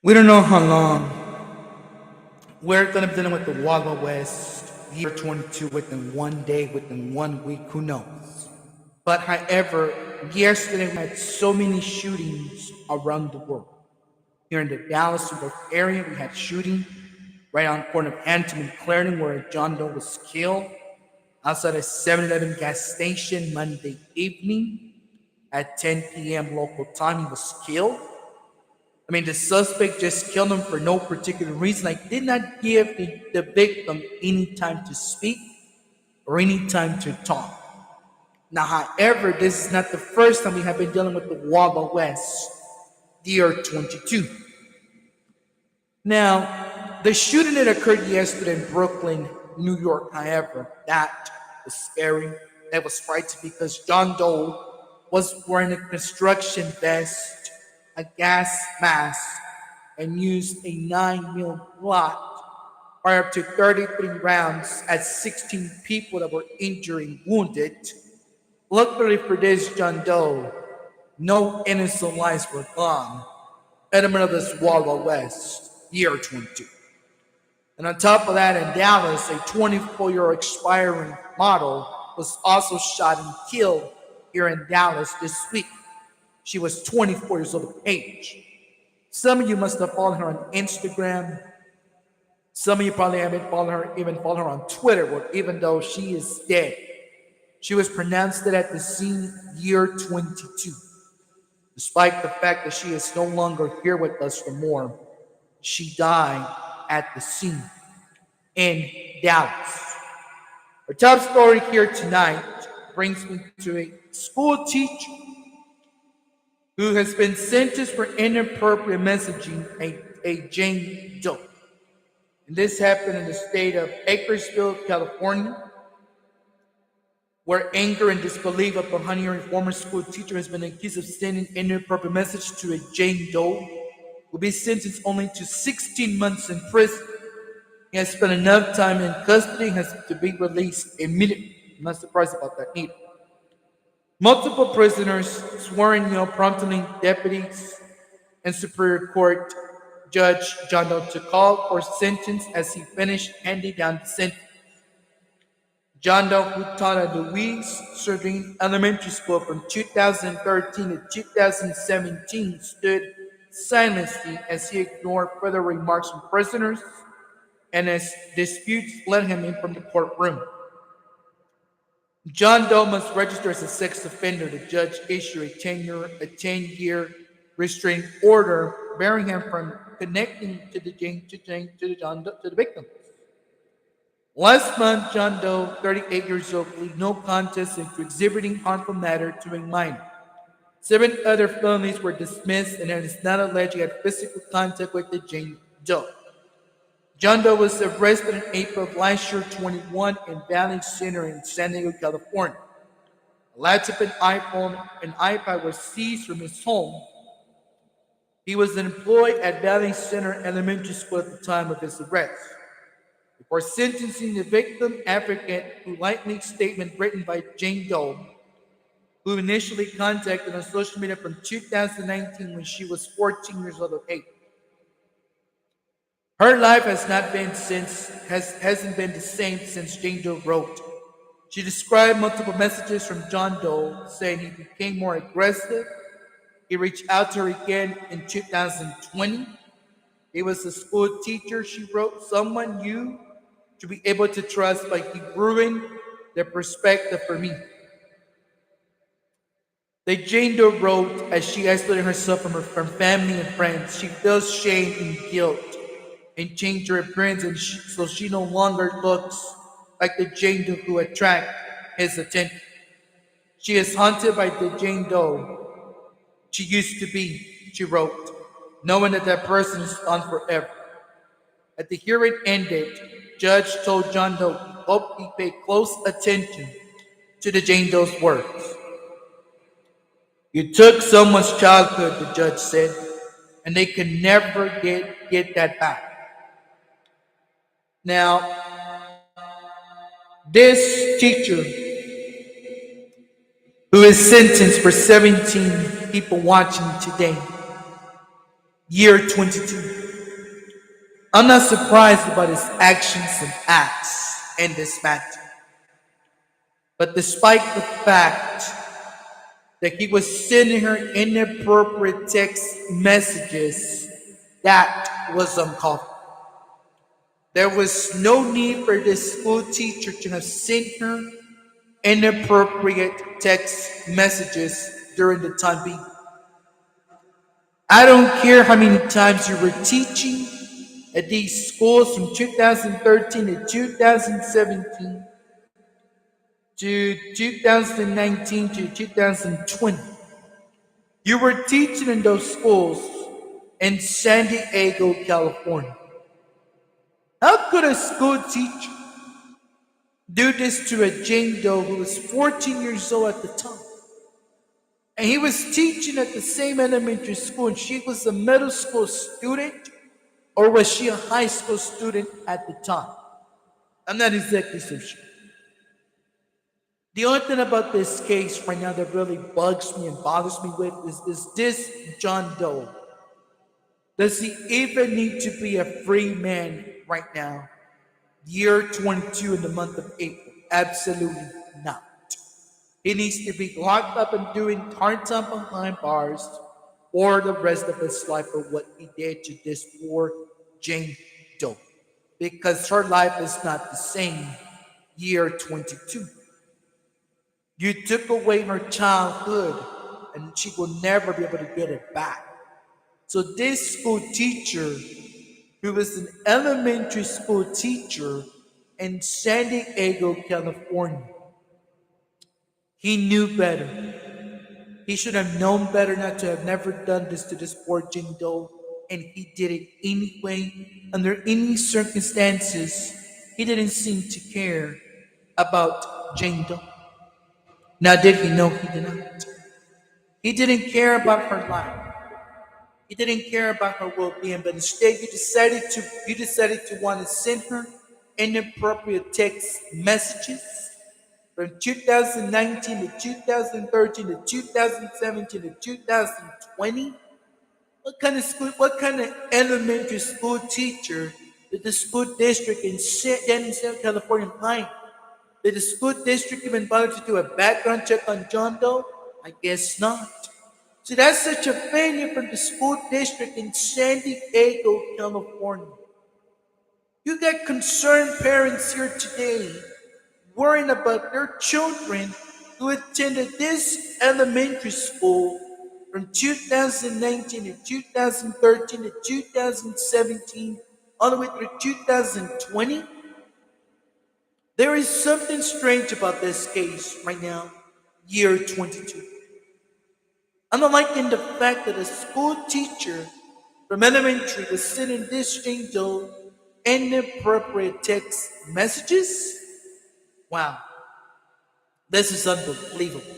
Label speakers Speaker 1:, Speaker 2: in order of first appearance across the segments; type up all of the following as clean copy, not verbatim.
Speaker 1: We don't know how long we're going to be dealing with the Wild West year 22 within one day, within 1 week, who knows. But however, yesterday we had so many shootings around the world. Here in the Dallas-Fort area, we had shooting right on the corner of Hampton and Clarendon where John Doe was killed. Outside a 7-Eleven gas station Monday evening at 10 p.m. local time, he was killed. The suspect just killed him for no particular reason. I did not give the victim any time to speak or any time to talk. Now, however, this is not the first time we have been dealing with the Wild West, year 22. Now, the shooting that occurred yesterday in Brooklyn, New York, however, that was scary. That was frightening because John Doe was wearing a construction vest, a gas mask, and used a 9mm Glock, fired up to 33 rounds at 16 people that were injured and wounded. Luckily for this John Doe, no innocent lives were gone in the middle of this Wild West, year 22. And on top of that, in Dallas, a 24-year-old expiring model was also shot and killed here in Dallas this week. She was 24 years old of age. Some of you must have followed her on Instagram. Some of you probably haven't followed her on Twitter, even though she is dead. She was pronounced dead at the scene year 22. Despite the fact that she is no longer here with us for more, she died at the scene in Dallas. Our top story here tonight brings me to a school teacher who has been sentenced for inappropriate messaging a Jane Doe. And this happened in the state of Bakersfield, California, where anger and disbelief upon hearing former school teacher has been accused of sending inappropriate message to a Jane Doe, will be sentenced only to 16 months in prison. He has spent enough time in custody and has to be released immediately. I'm not surprised about that either. Multiple prisoners swearing promptly deputies and Superior Court Judge John Doe to call for sentence as he finished handing down the sentence. John Doe, who taught at Louise Sardine Elementary School from 2013 to 2017, stood silently as he ignored further remarks from prisoners and as disputes led him in from the courtroom. John Doe must register as a sex offender. The judge issued a 10-year restraining order barring him from connecting to the victim. Last month, John Doe, 38 years old, pleaded no contest into exhibiting harmful matter to a minor. 7 other felonies were dismissed, and it is not alleged he had physical contact with the Jane Doe. John Doe was arrested in April of last year, 21, in Valley Center in San Diego, California. A laptop, an iPhone, and iPad were seized from his home. He was employed at Valley Center Elementary School at the time of his arrest. Before sentencing the victim, advocate, who likely statement written by Jane Doe, who initially contacted on social media from 2019 when she was 14 years old of age. Her life hasn't been the same since Jane Doe wrote. She described multiple messages from John Doe saying he became more aggressive. He reached out to her again in 2020. He was a school teacher, she wrote, someone you should be able to trust, but he ruined the perspective for me. The Jane Doe wrote, as she isolated herself from family and friends, she feels shame and guilt and changed her appearance, and so she no longer looks like the Jane Doe who attract his attention. She is haunted by the Jane Doe she used to be, she wrote, knowing that person is gone forever. At the hearing ended, Judge told John Doe he hoped he paid close attention to the Jane Doe's words. You took someone's childhood, the judge said, and they can never get that back. Now, this teacher, who is sentenced for 17 people watching today, Year 22. I'm not surprised about his actions and acts in this matter, but despite the fact that he was sending her inappropriate text messages, that was uncalled for. There was no need for this school teacher to have sent her inappropriate text messages during the time being. I don't care how many times you were teaching at these schools from 2013 to 2017 to 2019 to 2020. You were teaching in those schools in San Diego, California. How could a school teacher do this to a Jane Doe who was 14 years old at the time? And he was teaching at the same elementary school, and she was a middle school student, or was she a high school student at the time? I'm not exactly so sure. The only thing about this case right now that really bugs me and bothers me with is this John Doe. Does he even need to be a free man right now? Year 22 in the month of April? Absolutely not. He needs to be locked up and doing hard time behind bars for the rest of his life for what he did to this poor Jane Doe. Because her life is not the same year 22. You took away her childhood and she will never be able to get it back. So this school teacher, who was an elementary school teacher in San Diego, California, he knew better. He should have known better not to have never done this to this poor Jane Doe, and he did it anyway. Under any circumstances, he didn't seem to care about Jane Doe. Now, did he know he did not? He didn't care about her life. He didn't care about her well-being, but instead you decided to want to send her inappropriate text messages from 2019 to 2013 to 2017 to 2020. What kind of elementary school teacher did the school district in San California hire? Did the school district even bother to do a background check on John Doe? I guess not. See, that's such a failure from the school district in San Diego, California. You got concerned parents here today worrying about their children who attended this elementary school from 2019 to 2013 to 2017 all the way through 2020. There is something strange about this case right now, year 22. I'm not liking the fact that a school teacher from elementary was sending this Jane Doe inappropriate text messages. Wow, this is unbelievable.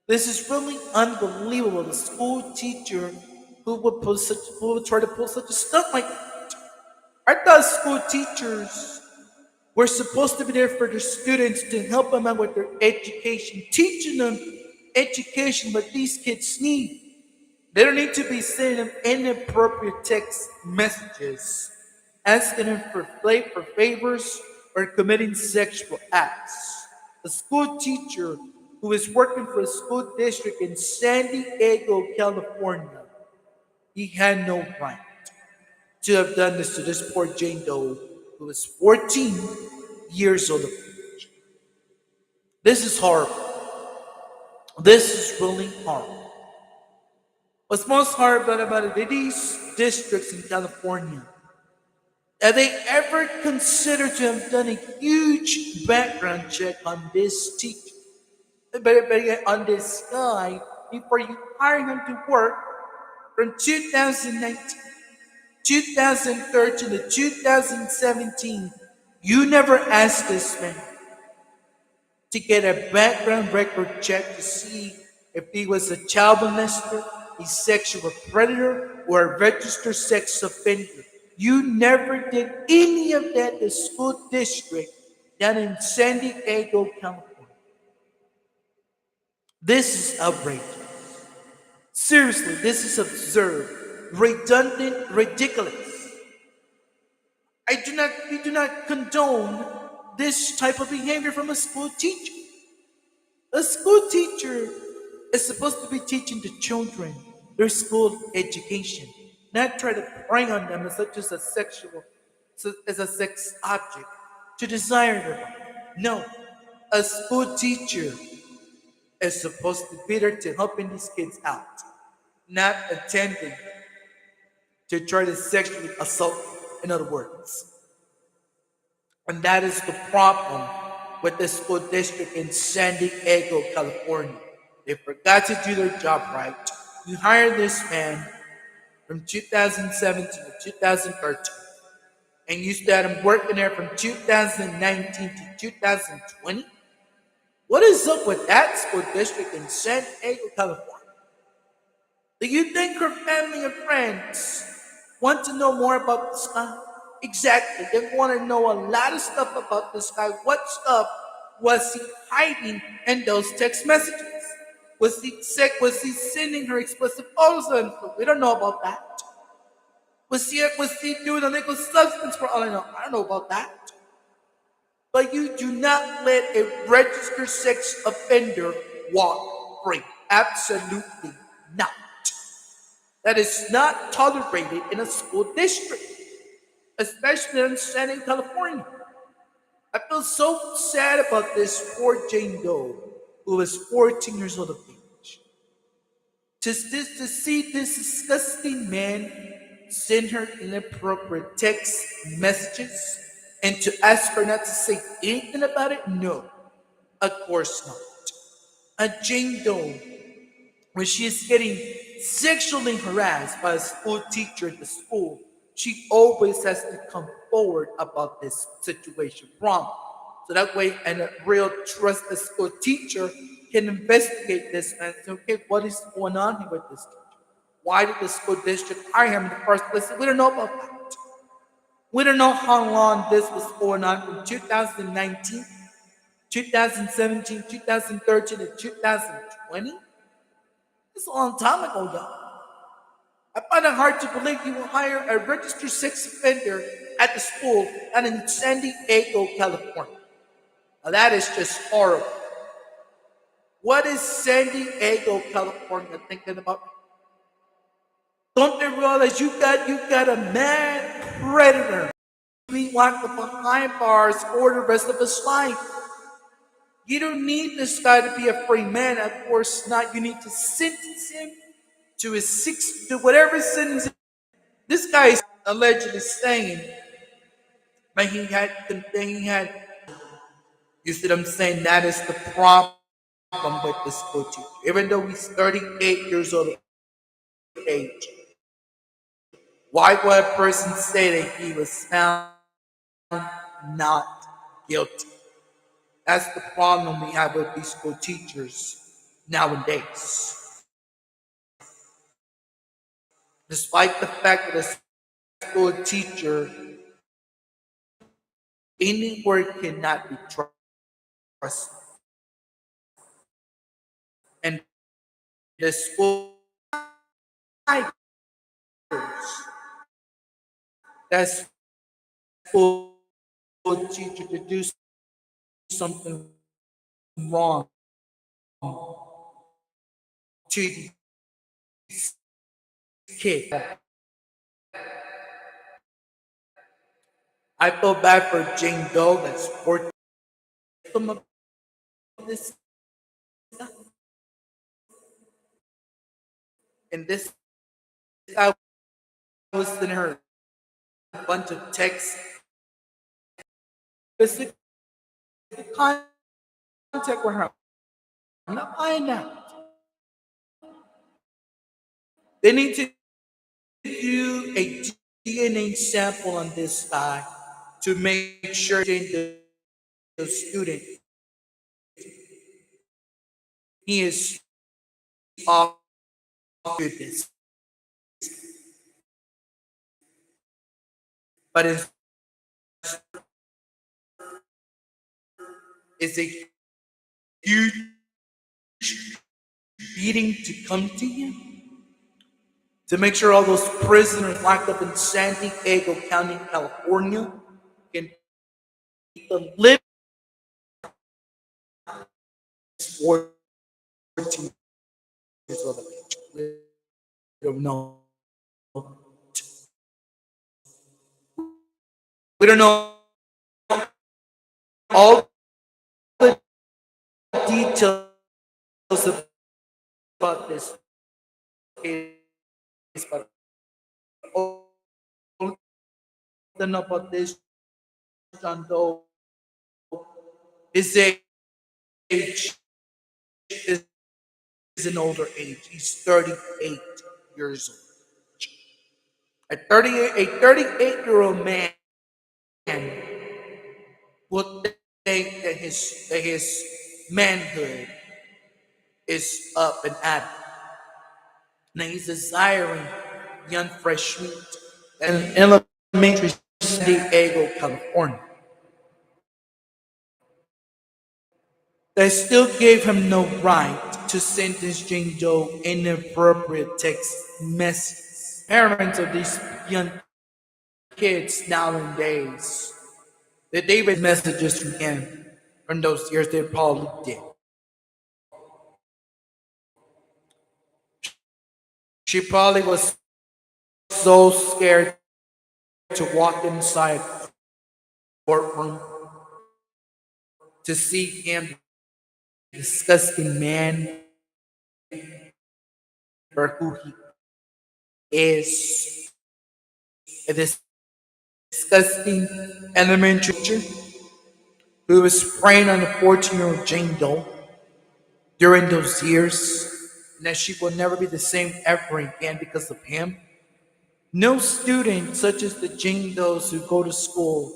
Speaker 1: This is really unbelievable. The school teacher who would try to pull such a stunt like that. I thought school teachers were supposed to be there for their students to help them out with their education, teaching them education what these kids need. They don't need to be sending them inappropriate text messages, asking them for favors or committing sexual acts. A school teacher who is working for a school district in San Diego, California, he had no right to have done this to this poor Jane Doe who was 14 years old. This is horrible. This is really horrible. What's most horrible about it, these districts in California, have they ever considered to have done a huge background check on this teacher? Better yet, on this guy before you hire him to work from 2019, 2013 to 2017. You never asked this man to get a background record check to see if he was a child molester, a sexual predator, or a registered sex offender. You never did any of that in the school district down in San Diego, California. This is outrageous. Seriously, this is absurd. redundant, ridiculous. We do not condone this type of behavior from a school teacher. A school teacher is supposed to be teaching the children their school education, not try to prey on them as such as a as a sex object to desire their body. No, a school teacher is supposed to be there to helping these kids out, not attending to try to sexually assault, in other words. And that is the problem with the school district in San Diego, California. They forgot to do their job right. You hire this man from 2017 to 2013, and you start him working there from 2019 to 2020. What is up with that school district in San Diego, California? Do you think her family and friends want to know more about this guy? Exactly. They want to know a lot of stuff about this guy. What stuff was he hiding in those text messages? Was he sick? Was he sending her explicit photos of himself? We don't know about that. Was he doing illegal substance for all I know? I don't know about that. But you do not let a registered sex offender walk free. Absolutely not. That is not tolerated in a school district, especially in Southern California. I feel so sad about this poor Jane Doe who was 14 years old of age. To see this disgusting man send her inappropriate text messages and to ask her not to say anything about it? No, of course not. A Jane Doe, when she is getting sexually harassed by a school teacher at the school, she always has to come forward about this situation wrong. So that way, and a real trusted school teacher can investigate this and say, okay, what is going on here with this teacher? Why did the school district hire him in the first place? We don't know about that. We don't know how long this was going on from 2019, 2017, 2013, and 2020. It's a long time ago, though. I find it hard to believe you will hire a registered sex offender at the school and in San Diego, California. Now that is just horrible. What is San Diego, California thinking about? Don't they realize you got a mad predator being locked behind bars for the rest of his life? You don't need this guy to be a free man. Of course not. You need to sentence him to his to whatever sentence. This guy is allegedly saying that he had. You see what I'm saying? That is the problem with this school teacher. Even though he's 38 years old of age, why would a person say that he was found not guilty? That's the problem we have with these school teachers nowadays. Despite the fact that a school teacher, any word cannot be trusted. And the school that school teacher to do something wrong to the kid. I feel bad for Jane Doe that's 14 of this stuff. And this guy was sending her a bunch of texts. Specific contact with her. I'm not buying that. They need to do a DNA sample on this guy to make sure the student he is off with this. But it's a huge beating to come to him. to make sure all those prisoners locked up in San Diego County, California, can live 14 years old of age. We don't know. We don't know all the details about this case, but all the know about this John Doe, his age is an older age. He's 38 years old. A 38-year-old man would think that his manhood is up and at it. Now he's desiring young fresh meat in elementary San Diego, California. They still gave him no right to sentence Jane Doe inappropriate text messages. Parents of these young kids nowadays, that they read messages from him from those years, they probably did. She probably was so scared to walk inside the courtroom to see him, disgusting man for who he is. A disgusting elementary teacher who was preying on the 14-year-old Jane Doe during those years, and that she will never be the same ever again because of him. No student, such as the Jane Does who go to school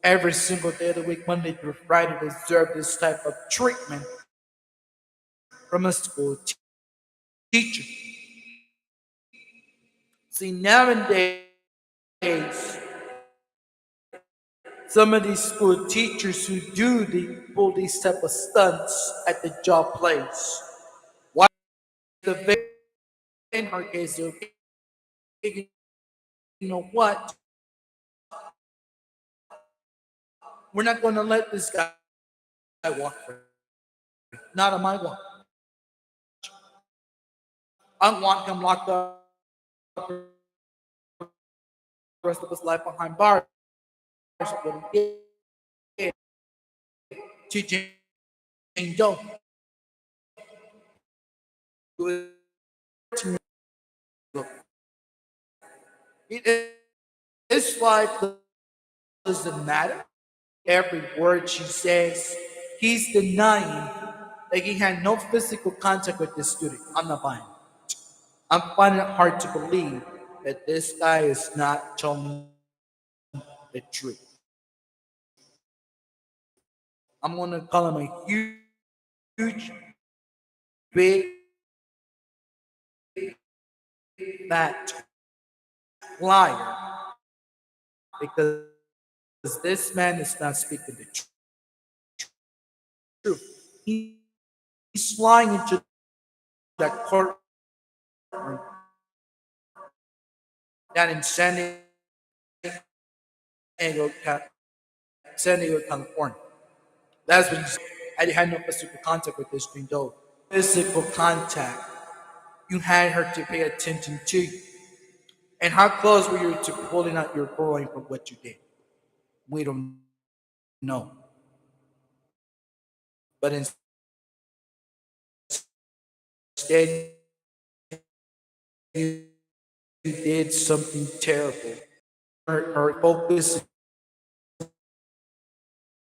Speaker 1: every single day of the week, Monday through Friday, deserve this type of treatment from a school teacher. See, nowadays, some of these school teachers who pull these type of stunts at the job place. Why the in her case, you know what? We're not going to let this guy walk free. Not on my watch. I want him locked up the rest of his life behind bars. What he did to Jane Doe. His life doesn't matter. Every word she says, he's denying that he had no physical contact with this student. I'm not buying it. I'm finding it hard to believe that this guy is not telling the truth. I'm going to call him a huge, big, fat liar because this man is not speaking the truth. He's flying into that courtroom down in Diego, San Diego, California. That's what he's. I had no physical contact with this thing, though. Physical contact. You had her to pay attention to you. And how close were you to pulling out your groin from what you did? We don't know. But instead, you did something terrible. Her focus